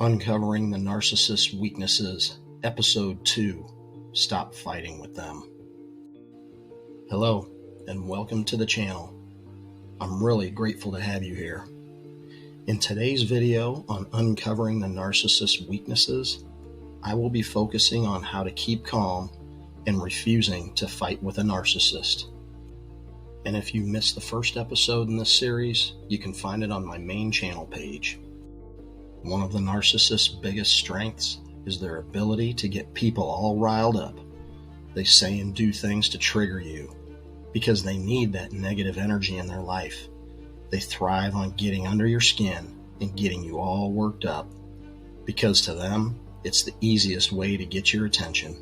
Uncovering the Narcissist's Weaknesses, Episode 2, Stop Fighting with Them. Hello, and welcome to the channel. I'm really grateful to have you here. In today's video on uncovering the narcissist's weaknesses, I will be focusing on how to keep calm and refusing to fight with a narcissist. And if you missed the first episode in this series, you can find it on my main channel page. One of the narcissist's biggest strengths is their ability to get people all riled up. They say and do things to trigger you because they need that negative energy in their life. They thrive on getting under your skin and getting you all worked up because to them, it's the easiest way to get your attention.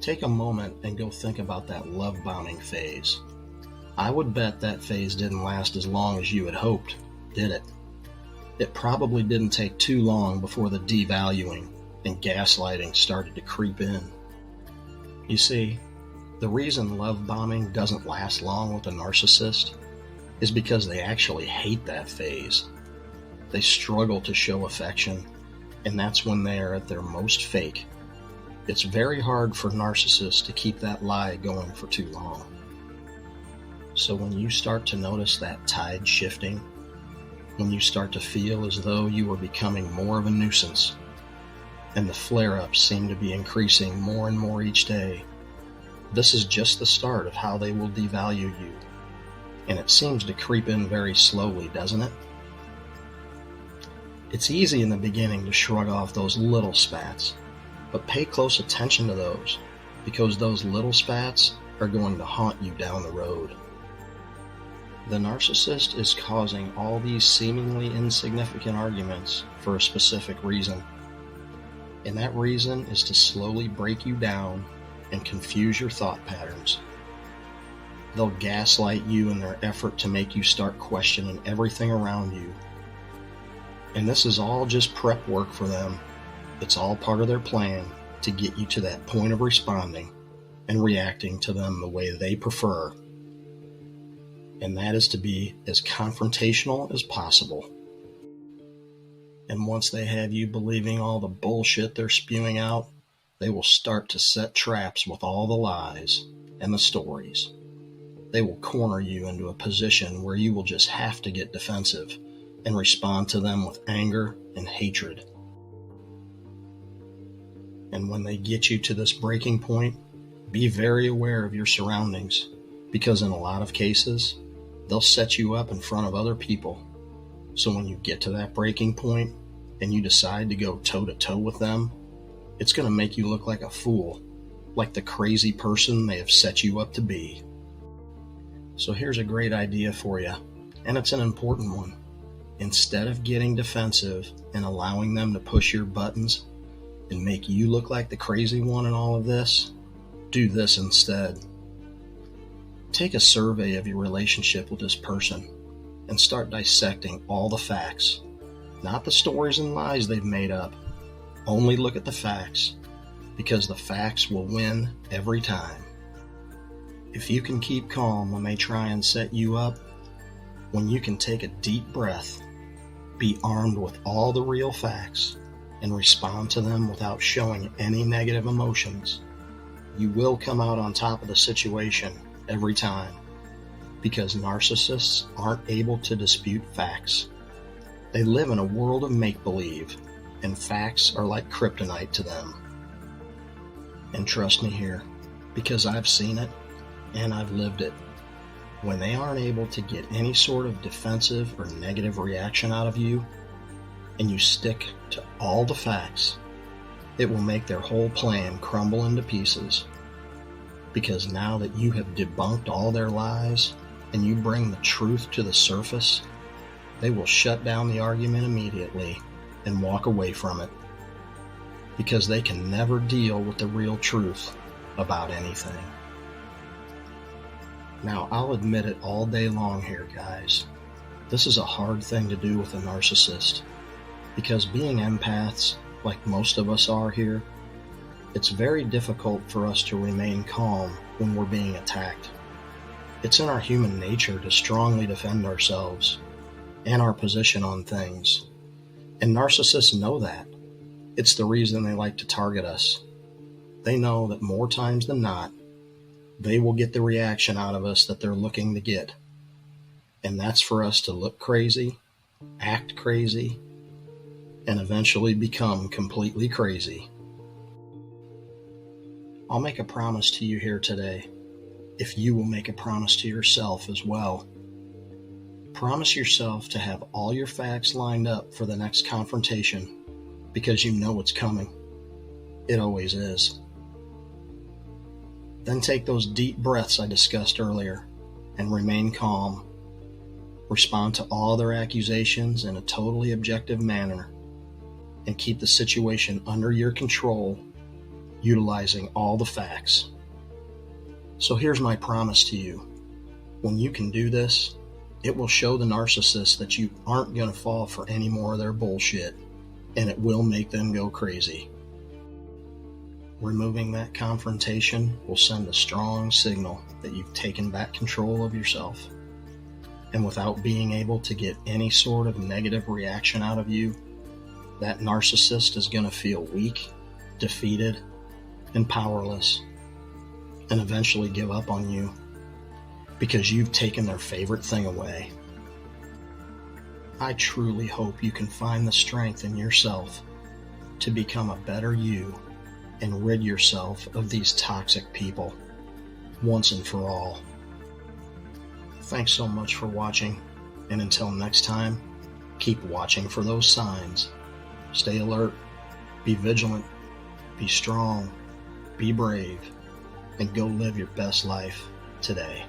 Take a moment and go think about that love bombing phase. I would bet that phase didn't last as long as you had hoped, did it? It probably didn't take too long before the devaluing and gaslighting started to creep in. You see, the reason love bombing doesn't last long with a narcissist is because they actually hate that phase. They struggle to show affection, and that's when they are at their most fake. It's very hard for narcissists to keep that lie going for too long. So when you start to notice that tide shifting, when you start to feel as though you are becoming more of a nuisance, and the flare-ups seem to be increasing more and more each day, this is just the start of how they will devalue you. And it seems to creep in very slowly, doesn't it? It's easy in the beginning to shrug off those little spats, but pay close attention to those, because those little spats are going to haunt you down the road. The narcissist is causing all these seemingly insignificant arguments for a specific reason. And that reason is to slowly break you down and confuse your thought patterns. They'll gaslight you in their effort to make you start questioning everything around you. And this is all just prep work for them. It's all part of their plan to get you to that point of responding and reacting to them the way they prefer. And that is to be as confrontational as possible. And once they have you believing all the bullshit they're spewing out, they will start to set traps with all the lies and the stories. They will corner you into a position where you will just have to get defensive and respond to them with anger and hatred. And when they get you to this breaking point, be very aware of your surroundings, because in a lot of cases, they'll set you up in front of other people. So when you get to that breaking point and you decide to go toe-to-toe with them, it's going to make you look like a fool, like the crazy person they have set you up to be. So here's a great idea for you, and it's an important one. Instead of getting defensive and allowing them to push your buttons and make you look like the crazy one in all of this, do this instead. Take a survey of your relationship with this person and start dissecting all the facts, not the stories and lies they've made up. Only look at the facts, because the facts will win every time. If you can keep calm when they try and set you up, when you can take a deep breath, be armed with all the real facts, and respond to them without showing any negative emotions, you will come out on top of the situation every time, because narcissists aren't able to dispute facts. They live in a world of make-believe, and facts are like kryptonite to them. And trust me here, because I've seen it and I've lived it. When they aren't able to get any sort of defensive or negative reaction out of you, and you stick to all the facts, it will make their whole plan crumble into pieces. Because now that you have debunked all their lies and you bring the truth to the surface, they will shut down the argument immediately and walk away from it. Because they can never deal with the real truth about anything. Now, I'll admit it all day long here, guys. This is a hard thing to do with a narcissist. Because being empaths, like most of us are here, it's very difficult for us to remain calm when we're being attacked. It's in our human nature to strongly defend ourselves and our position on things. And narcissists know that. It's the reason they like to target us. They know that more times than not, they will get the reaction out of us that they're looking to get. And that's for us to look crazy, act crazy, and eventually become completely crazy. I'll make a promise to you here today, if you will make a promise to yourself as well. Promise yourself to have all your facts lined up for the next confrontation, because you know it's coming. It always is. Then take those deep breaths I discussed earlier and remain calm. Respond to all their accusations in a totally objective manner and keep the situation under your control, utilizing all the facts. So here's my promise to you. When you can do this, it will show the narcissist that you aren't going to fall for any more of their bullshit, and it will make them go crazy. Removing that confrontation will send a strong signal that you've taken back control of yourself. And without being able to get any sort of negative reaction out of you, that narcissist is going to feel weak, defeated, and powerless, and eventually give up on you because you've taken their favorite thing away. I truly hope you can find the strength in yourself to become a better you and rid yourself of these toxic people once and for all. Thanks so much for watching, and until next time, keep watching for those signs. Stay alert, be vigilant, be strong, be brave, and go live your best life today.